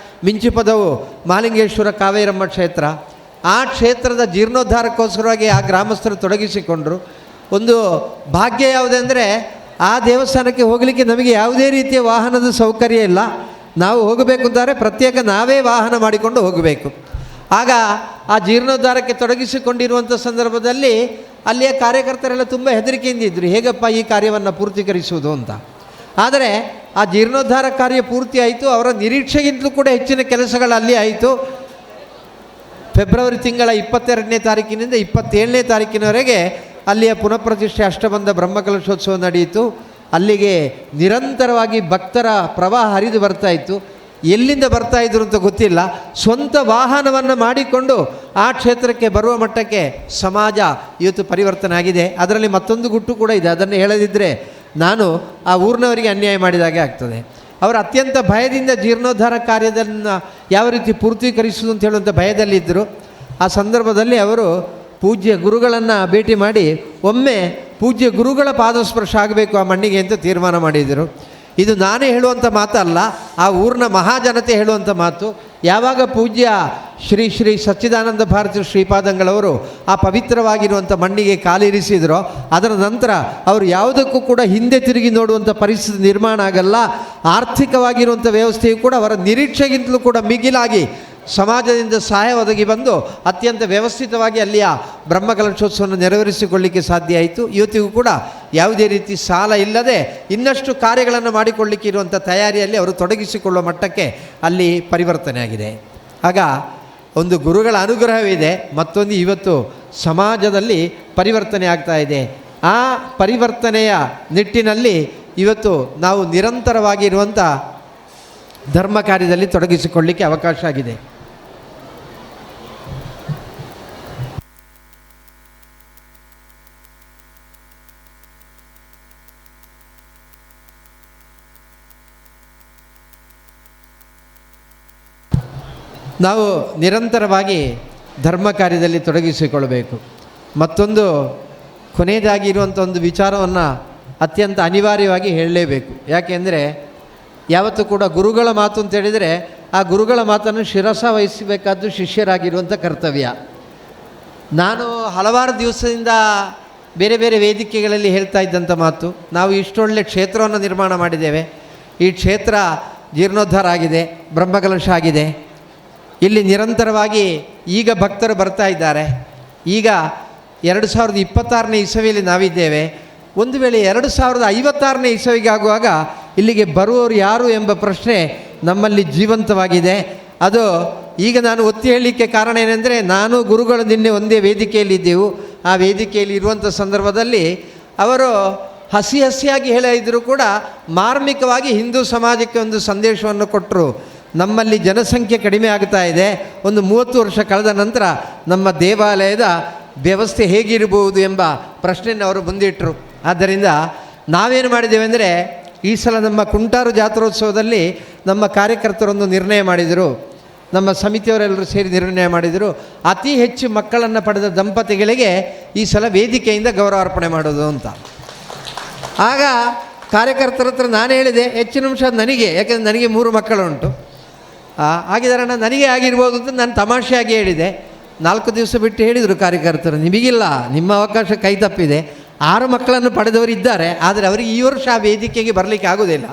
ಮಿಂಚುಪದವು ಮಹಾಲಿಂಗೇಶ್ವರ ಕಾವೇರಮ್ಮ ಕ್ಷೇತ್ರ. ಆ ಕ್ಷೇತ್ರದ ಜೀರ್ಣೋದ್ಧಾರಕ್ಕೋಸ್ಕರವಾಗಿ ಆ ಗ್ರಾಮಸ್ಥರು ತೊಡಗಿಸಿಕೊಂಡರು. ಒಂದು ಭಾಗ್ಯ ಯಾವುದೆಂದರೆ ಆ ದೇವಸ್ಥಾನಕ್ಕೆ ಹೋಗಲಿಕ್ಕೆ ನಮಗೆ ಯಾವುದೇ ರೀತಿಯ ವಾಹನದ ಸೌಕರ್ಯ ಇಲ್ಲ. ನಾವು ಹೋಗಬೇಕು ಅಂತಾರೆ ಪ್ರತ್ಯೇಕ ನಾವೇ ವಾಹನ ಮಾಡಿಕೊಂಡು ಹೋಗಬೇಕು. ಆಗ ಆ ಜೀರ್ಣೋದ್ಧಾರಕ್ಕೆ ತೊಡಗಿಸಿಕೊಂಡಿರುವಂಥ ಸಂದರ್ಭದಲ್ಲಿ ಅಲ್ಲಿಯ ಕಾರ್ಯಕರ್ತರೆಲ್ಲ ತುಂಬ ಹೆದರಿಕೆಯಿಂದ ಇದ್ದರು, ಹೇಗಪ್ಪ ಈ ಕಾರ್ಯವನ್ನು ಪೂರ್ತೀಕರಿಸುವುದು ಅಂತ. ಆದರೆ ಆ ಜೀರ್ಣೋದ್ಧಾರ ಕಾರ್ಯ ಪೂರ್ತಿ ಆಯಿತು. ಅವರ ನಿರೀಕ್ಷೆಗಿಂತಲೂ ಕೂಡ ಹೆಚ್ಚಿನ ಕೆಲಸಗಳು ಅಲ್ಲಿ ಆಯಿತು. ಫೆಬ್ರವರಿ ತಿಂಗಳ 22ನೇ ತಾರೀಕಿನಿಂದ 27ನೇ ತಾರೀಕಿನವರೆಗೆ ಅಲ್ಲಿಯ ಪುನಃಪ್ರತಿಷ್ಠೆ ಅಷ್ಟಬಂಧ ಬ್ರಹ್ಮಕಲಶೋತ್ಸವ ನಡೆಯಿತು. ಅಲ್ಲಿಗೆ ನಿರಂತರವಾಗಿ ಭಕ್ತರ ಪ್ರವಾಹ ಹರಿದು ಬರ್ತಾಯಿತ್ತು. ಎಲ್ಲಿಂದ ಬರ್ತಾಯಿದ್ರು ಅಂತ ಗೊತ್ತಿಲ್ಲ. ಸ್ವಂತ ವಾಹನವನ್ನು ಮಾಡಿಕೊಂಡು ಆ ಕ್ಷೇತ್ರಕ್ಕೆ ಬರುವ ಮಟ್ಟಕ್ಕೆ ಸಮಾಜ ಇವತ್ತು ಪರಿವರ್ತನೆ ಆಗಿದೆ. ಅದರಲ್ಲಿ ಮತ್ತೊಂದು ಗುಟ್ಟು ಕೂಡ ಇದೆ, ಅದನ್ನು ಹೇಳದಿದ್ದರೆ ನಾನು ಆ ಊರಿನವರಿಗೆ ಅನ್ಯಾಯ ಮಾಡಿದಾಗೆ ಆಗ್ತದೆ. ಅವರು ಅತ್ಯಂತ ಭಯದಿಂದ ಜೀರ್ಣೋದ್ಧಾರ ಕಾರ್ಯದನ್ನು ಯಾವ ರೀತಿ ಪೂರ್ತೀಕರಿಸುವುದು ಅಂತ ಹೇಳುವಂಥ ಭಯದಲ್ಲಿದ್ದರು. ಆ ಸಂದರ್ಭದಲ್ಲಿ ಅವರು ಪೂಜ್ಯ ಗುರುಗಳನ್ನು ಭೇಟಿ ಮಾಡಿ ಒಮ್ಮೆ ಪೂಜ್ಯ ಗುರುಗಳ ಪಾದಸ್ಪರ್ಶ ಆಗಬೇಕು ಆ ಮಣ್ಣಿಗೆ ಅಂತ ತೀರ್ಮಾನ ಮಾಡಿದರು. ಇದು ನಾನೇ ಹೇಳುವಂಥ ಮಾತಲ್ಲ, ಆ ಊರಿನ ಮಹಾಜನತೆ ಹೇಳುವಂಥ ಮಾತು. ಯಾವಾಗ ಪೂಜ್ಯ ಶ್ರೀ ಶ್ರೀ ಸಚ್ಚಿದಾನಂದ ಭಾರತಿ ಶ್ರೀಪಾದಂಗಳವರು ಆ ಪವಿತ್ರವಾಗಿರುವಂಥ ಮಣ್ಣಿಗೆ ಕಾಲಿರಿಸಿದರೋ ಅದರ ನಂತರ ಅವರು ಯಾವುದಕ್ಕೂ ಕೂಡ ಹಿಂದೆ ತಿರುಗಿ ನೋಡುವಂಥ ಪರಿಸ್ಥಿತಿ ನಿರ್ಮಾಣ ಆಗಲ್ಲ. ಆರ್ಥಿಕವಾಗಿರುವಂಥ ವ್ಯವಸ್ಥೆಯು ಕೂಡ ಅವರ ನಿರೀಕ್ಷೆಗಿಂತಲೂ ಕೂಡ ಮಿಗಿಲಾಗಿ ಸಮಾಜದಿಂದ ಸಹಾಯ ಒದಗಿ ಬಂದು ಅತ್ಯಂತ ವ್ಯವಸ್ಥಿತವಾಗಿ ಅಲ್ಲಿಯ ಬ್ರಹ್ಮಕಲಶೋತ್ಸವವನ್ನು ನೆರವೇರಿಸಿಕೊಳ್ಳಲಿಕ್ಕೆ ಸಾಧ್ಯ ಆಯಿತು. ಇವತ್ತಿಗೂ ಕೂಡ ಯಾವುದೇ ರೀತಿ ಸಾಲ ಇಲ್ಲದೆ ಇನ್ನಷ್ಟು ಕಾರ್ಯಗಳನ್ನು ಮಾಡಿಕೊಳ್ಳಲಿಕ್ಕೆ ಇರುವಂಥ ತಯಾರಿಯಲ್ಲಿ ಅವರು ತೊಡಗಿಸಿಕೊಳ್ಳುವ ಮಟ್ಟಕ್ಕೆ ಅಲ್ಲಿ ಪರಿವರ್ತನೆ ಆಗಿದೆ. ಆಗ ಒಂದು ಗುರುಗಳ ಅನುಗ್ರಹವಿದೆ, ಮತ್ತೊಂದು ಇವತ್ತು ಸಮಾಜದಲ್ಲಿ ಪರಿವರ್ತನೆ ಆಗ್ತಾ ಇದೆ. ಆ ಪರಿವರ್ತನೆಯ ನಿಟ್ಟಿನಲ್ಲಿ ಇವತ್ತು ನಾವು ನಿರಂತರವಾಗಿರುವಂಥ ಧರ್ಮ ಕಾರ್ಯದಲ್ಲಿ ತೊಡಗಿಸಿಕೊಳ್ಳಲಿಕ್ಕೆ ಅವಕಾಶ ಆಗಿದೆ. ನಾವು ನಿರಂತರವಾಗಿ ಧರ್ಮ ಕಾರ್ಯದಲ್ಲಿ ತೊಡಗಿಸಿಕೊಳ್ಳಬೇಕು. ಮತ್ತೊಂದು ಕೊನೆಯದಾಗಿರುವಂಥ ಒಂದು ವಿಚಾರವನ್ನು ಅತ್ಯಂತ ಅನಿವಾರ್ಯವಾಗಿ ಹೇಳಲೇಬೇಕು. ಯಾಕೆಂದರೆ ಯಾವತ್ತೂ ಕೂಡ ಗುರುಗಳ ಮಾತು ಅಂತೇಳಿದರೆ ಆ ಗುರುಗಳ ಮಾತನ್ನು ಶಿರಸ ವಹಿಸಬೇಕಾದ್ದು ಶಿಷ್ಯರಾಗಿರುವಂಥ ಕರ್ತವ್ಯ. ನಾನು ಹಲವಾರು ದಿವಸದಿಂದ ಬೇರೆ ಬೇರೆ ವೇದಿಕೆಗಳಲ್ಲಿ ಹೇಳ್ತಾ ಇದ್ದಂಥ ಮಾತು, ನಾವು ಇಷ್ಟೊಳ್ಳೆ ಕ್ಷೇತ್ರವನ್ನು ನಿರ್ಮಾಣ ಮಾಡಿದ್ದೇವೆ, ಈ ಕ್ಷೇತ್ರ ಜೀರ್ಣೋದ್ಧಾರ ಆಗಿದೆ, ಬ್ರಹ್ಮಕಲಶ ಆಗಿದೆ. ಇಲ್ಲಿ ನಿರಂತರವಾಗಿ ಈಗ ಭಕ್ತರು ಬರ್ತಾ ಇದ್ದಾರೆ. ಈಗ 2026ನೇ ಇಸವಿಯಲ್ಲಿ ನಾವಿದ್ದೇವೆ. ಒಂದು ವೇಳೆ 2056ನೇ ಇಸವಿಗಾಗುವಾಗ ಇಲ್ಲಿಗೆ ಬರುವವರು ಯಾರು ಎಂಬ ಪ್ರಶ್ನೆ ನಮ್ಮಲ್ಲಿ ಜೀವಂತವಾಗಿದೆ. ಅದು ಈಗ ನಾನು ಒತ್ತಿ ಹೇಳಲಿಕ್ಕೆ ಕಾರಣ ಏನೆಂದರೆ, ನಾನು ಗುರುಗಳು ನಿನ್ನೆ ಒಂದೇ ವೇದಿಕೆಯಲ್ಲಿದ್ದೆವು. ಆ ವೇದಿಕೆಯಲ್ಲಿ ಇರುವಂಥ ಸಂದರ್ಭದಲ್ಲಿ ಅವರು ಹಸಿಯಾಗಿ ಹೇಳಿದರೂ ಕೂಡ ಮಾರ್ಮಿಕವಾಗಿ ಹಿಂದೂ ಸಮಾಜಕ್ಕೆ ಒಂದು ಸಂದೇಶವನ್ನು ಕೊಟ್ಟರು. ನಮ್ಮಲ್ಲಿ ಜನಸಂಖ್ಯೆ ಕಡಿಮೆ ಆಗ್ತಾ ಇದೆ, ಒಂದು 30 ವರ್ಷ ಕಳೆದ ನಂತರ ನಮ್ಮ ದೇವಾಲಯದ ವ್ಯವಸ್ಥೆ ಹೇಗಿರಬಹುದು ಎಂಬ ಪ್ರಶ್ನೆಯನ್ನು ಅವರು ಮುಂದಿಟ್ಟರು. ಆದ್ದರಿಂದ ನಾವೇನು ಮಾಡಿದ್ದೇವೆ ಅಂದರೆ, ಈ ಸಲ ನಮ್ಮ ಕುಂಟಾರು ಜಾತ್ರೋತ್ಸವದಲ್ಲಿ ನಮ್ಮ ಕಾರ್ಯಕರ್ತರೊಂದು ನಿರ್ಣಯ ಮಾಡಿದರು, ನಮ್ಮ ಸಮಿತಿಯವರೆಲ್ಲರೂ ಸೇರಿ ನಿರ್ಣಯ ಮಾಡಿದರು, ಅತಿ ಹೆಚ್ಚು ಮಕ್ಕಳನ್ನು ಪಡೆದ ದಂಪತಿಗಳಿಗೆ ಈ ಸಲ ವೇದಿಕೆಯಿಂದ ಗೌರವಾರ್ಪಣೆ ಮಾಡೋದು ಅಂತ. ಆಗ ಕಾರ್ಯಕರ್ತರ ಹತ್ರ ನಾನು ಹೇಳಿದೆ, ಹೆಚ್ಚಿನ ಅಂಶ ನನಗೆ, ಯಾಕೆಂದರೆ ನನಗೆ 3 ಮಕ್ಕಳುಂಟು, ಆಗಿದ್ದಾರಣ್ಣ ನನಗೆ ಆಗಿರ್ಬೋದು ಅಂತ ನಾನು ತಮಾಷೆಯಾಗಿ ಹೇಳಿದೆ. 4 ದಿವಸ ಬಿಟ್ಟು ಹೇಳಿದರು ಕಾರ್ಯಕರ್ತರು, ನಿಮಗಿಲ್ಲ, ನಿಮ್ಮ ಅವಕಾಶ ಕೈ ತಪ್ಪಿದೆ. 6 ಮಕ್ಕಳನ್ನು ಪಡೆದವರು ಇದ್ದಾರೆ, ಆದರೆ ಅವರಿಗೆ ಈ ವರ್ಷ ಆ ವೇದಿಕೆಗೆ ಬರಲಿಕ್ಕೆ ಆಗೋದಿಲ್ಲ.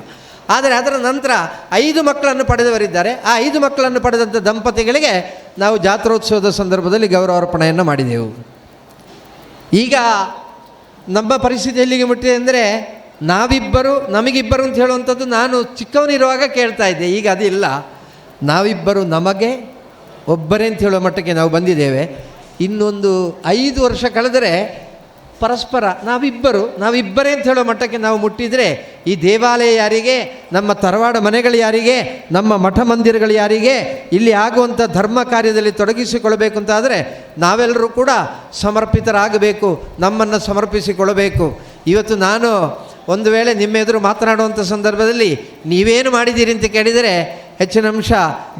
ಆದರೆ ಅದರ ನಂತರ 5 ಮಕ್ಕಳನ್ನು ಪಡೆದವರಿದ್ದಾರೆ. ಆ 5 ಮಕ್ಕಳನ್ನು ಪಡೆದಂಥ ದಂಪತಿಗಳಿಗೆ ನಾವು ಜಾತ್ರೋತ್ಸವದ ಸಂದರ್ಭದಲ್ಲಿ ಗೌರವಾರ್ಪಣೆಯನ್ನು ಮಾಡಿದೆವು. ಈಗ ನಮ್ಮ ಪರಿಸ್ಥಿತಿ ಎಲ್ಲಿಗೆ ಮುಟ್ಟಿದೆ ಅಂದರೆ, ನಾವಿಬ್ಬರು ನಮಗಿಬ್ಬರು ಅಂತ ಹೇಳುವಂಥದ್ದು ನಾನು ಚಿಕ್ಕವನಿರುವಾಗ ಕೇಳ್ತಾ ಇದ್ದೆ. ಈಗ ಅದಿಲ್ಲ. ನಾವಿಬ್ಬರು ನಮಗೆ ಒಬ್ಬರೇ ಅಂತ ಹೇಳುವ ಮಟ್ಟಕ್ಕೆ ನಾವು ಬಂದಿದ್ದೇವೆ. ಇನ್ನೊಂದು 5 ವರ್ಷ ಕಳೆದರೆ ಪರಸ್ಪರ ನಾವಿಬ್ಬರೇ ಅಂತ ಹೇಳೋ ಮಟ್ಟಕ್ಕೆ ನಾವು ಮುಟ್ಟಿದರೆ, ಈ ದೇವಾಲಯ ಯಾರಿಗೆ, ನಮ್ಮ ತರವಾಡ ಮನೆಗಳು ಯಾರಿಗೆ, ನಮ್ಮ ಮಠ ಮಂದಿರಗಳು ಯಾರಿಗೆ, ಇಲ್ಲಿ ಆಗುವಂಥ ಧರ್ಮ ಕಾರ್ಯದಲ್ಲಿ ತೊಡಗಿಸಿಕೊಳ್ಳಬೇಕು ಅಂತಾದರೆ ನಾವೆಲ್ಲರೂ ಕೂಡ ಸಮರ್ಪಿತರಾಗಬೇಕು, ನಮ್ಮನ್ನು ಸಮರ್ಪಿಸಿಕೊಳ್ಳಬೇಕು. ಇವತ್ತು ನಾನು ಒಂದು ವೇಳೆ ನಿಮ್ಮ ಎದುರು ಮಾತನಾಡುವಂಥ ಸಂದರ್ಭದಲ್ಲಿ ನೀವೇನು ಮಾಡಿದ್ದೀರಿ ಅಂತ ಕೇಳಿದರೆ, ಹೆಚ್ಚಿನ ಅಂಶ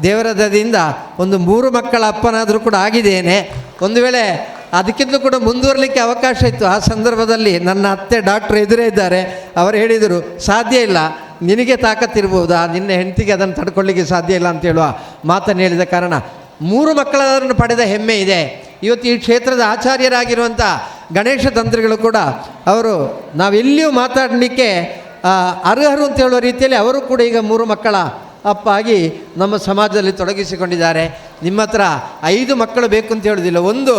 ದೇವರ ದಯದಿಂದ ಒಂದು 3 ಮಕ್ಕಳ ಅಪ್ಪನಾದರೂ ಕೂಡ ಆಗಿದ್ದೇನೆ. ಒಂದು ವೇಳೆ ಅದಕ್ಕಿಂತಲೂ ಕೂಡ ಮುಂದುವರಲಿಕ್ಕೆ ಅವಕಾಶ ಇತ್ತು. ಆ ಸಂದರ್ಭದಲ್ಲಿ ನನ್ನ ಅತ್ತೆ ಡಾಕ್ಟ್ರ್ ಎದುರೇ ಇದ್ದಾರೆ. ಅವರು ಹೇಳಿದರು, ಸಾಧ್ಯ ಇಲ್ಲ, ನಿನಗೆ ತಾಕತ್ತಿರ್ಬೋದಾ, ನಿನ್ನ ಹೆಂಡತಿಗೆ ಅದನ್ನು ತಡ್ಕೊಳ್ಳಿಕ್ಕೆ ಸಾಧ್ಯ ಇಲ್ಲ ಅಂತ ಹೇಳುವ ಮಾತನ್ನು ಹೇಳಿದ ಕಾರಣ 3 ಮಕ್ಕಳನ್ನು ಪಡೆದ ಹೆಮ್ಮೆ ಇದೆ. ಇವತ್ತು ಈ ಕ್ಷೇತ್ರದ ಆಚಾರ್ಯರಾಗಿರುವಂಥ ಗಣೇಶ ತಂತ್ರಿಗಳು ಕೂಡ ಅವರು ನಾವೆಲ್ಲಿಯೂ ಮಾತಾಡಲಿಕ್ಕೆ ಅರ್ಹರು ಅಂತ ಹೇಳುವ ರೀತಿಯಲ್ಲಿ ಅವರು ಕೂಡ ಈಗ 3 ಮಕ್ಕಳ ಅಪ್ಪ ಆಗಿ ನಮ್ಮ ಸಮಾಜದಲ್ಲಿ ತೊಡಗಿಸಿಕೊಂಡಿದ್ದಾರೆ. ನಿಮ್ಮ ಹತ್ರ 5 ಮಕ್ಕಳು ಬೇಕು ಅಂತ ಹೇಳೋದಿಲ್ಲ. ಒಂದು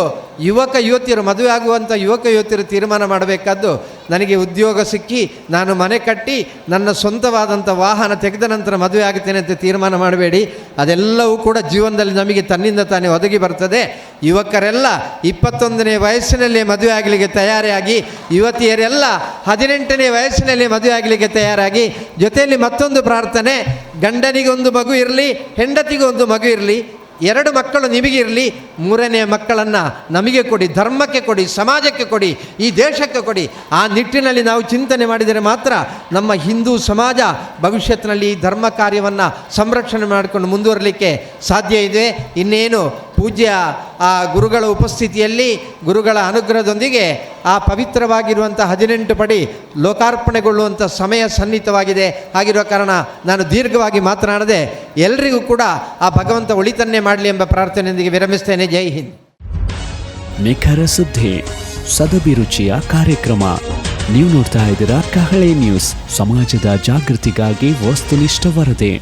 ಯುವತಿಯರು, ಮದುವೆ ಆಗುವಂಥ ಯುವತಿಯರು ತೀರ್ಮಾನ ಮಾಡಬೇಕಾದ್ದು, ನನಗೆ ಉದ್ಯೋಗ ಸಿಕ್ಕಿ ನಾನು ಮನೆ ಕಟ್ಟಿ ನನ್ನ ಸ್ವಂತವಾದಂಥ ವಾಹನ ತೆಗೆದ ನಂತರ ಮದುವೆ ಆಗುತ್ತೇನೆ ಅಂತ ತೀರ್ಮಾನ ಮಾಡಬೇಡಿ. ಅದೆಲ್ಲವೂ ಕೂಡ ಜೀವನದಲ್ಲಿ ನಮಗೆ ತನ್ನಿಂದ ತಾನೇ ಒದಗಿ ಬರ್ತದೆ. ಯುವಕರೆಲ್ಲ 21ನೇ ವಯಸ್ಸಿನಲ್ಲಿ ಮದುವೆ ಆಗಲಿಕ್ಕೆ ತಯಾರಾಗಿ, ಯುವತಿಯರೆಲ್ಲ 18ನೇ ವಯಸ್ಸಿನಲ್ಲಿ ಮದುವೆ ಆಗಲಿಕ್ಕೆ ತಯಾರಾಗಿ, ಜೊತೆಯಲ್ಲಿ ಮತ್ತೊಂದು ಪ್ರಾರ್ಥನೆ, ಗಂಡನಿಗೆ ಒಂದು ಮಗು ಇರಲಿ, ಹೆಂಡತಿಗೆ ಒಂದು ಮಗು ಇರಲಿ, 2 ಮಕ್ಕಳು ನಿಮಗಿರಲಿ, 3ನೇ ಮಕ್ಕಳನ್ನು ನಮಗೆ ಕೊಡಿ, ಧರ್ಮಕ್ಕೆ ಕೊಡಿ, ಸಮಾಜಕ್ಕೆ ಕೊಡಿ, ಈ ದೇಶಕ್ಕೆ ಕೊಡಿ. ಆ ನಿಟ್ಟಿನಲ್ಲಿ ನಾವು ಚಿಂತನೆ ಮಾಡಿದರೆ ಮಾತ್ರ ನಮ್ಮ ಹಿಂದೂ ಸಮಾಜ ಭವಿಷ್ಯತ್ತಿನಲ್ಲಿ ಈ ಧರ್ಮ ಕಾರ್ಯವನ್ನು ಸಂರಕ್ಷಣೆ ಮಾಡಿಕೊಂಡು ಮುಂದುವರಲಿಕ್ಕೆ ಸಾಧ್ಯ ಇದೆ. ಇನ್ನೇನು ಪೂಜ್ಯ ಆ ಗುರುಗಳ ಉಪಸ್ಥಿತಿಯಲ್ಲಿ, ಗುರುಗಳ ಅನುಗ್ರಹದೊಂದಿಗೆ ಆ ಪವಿತ್ರವಾಗಿರುವಂಥ 18 ಪಡಿ ಲೋಕಾರ್ಪಣೆಗೊಳ್ಳುವಂಥ ಸಮಯ ಸನ್ನಿಹಿತವಾಗಿದೆ. ಆಗಿರುವ ಕಾರಣ ನಾನು ದೀರ್ಘವಾಗಿ ಮಾತನಾಡದೆ ಎಲ್ಲರಿಗೂ ಕೂಡ ಆ ಭಗವಂತ ಒಳಿತನ್ನೇ ಮಾಡಲಿ ಎಂಬ ಪ್ರಾರ್ಥನೆಯೊಂದಿಗೆ ವಿರಮಿಸ್ತೇನೆ. ಜೈ ಹಿಂದ್. ನಿಖರ ಸುದ್ದಿ, ಸದಭಿರುಚಿಯ ಕಾರ್ಯಕ್ರಮ. ನೀವು ನೋಡ್ತಾ ಇದ್ದೀರಾ ಕಹಳೆ ನ್ಯೂಸ್, ಸಮಾಜದ ಜಾಗೃತಿಗಾಗಿ ವಸ್ತುನಿಷ್ಠ ವರದಿ.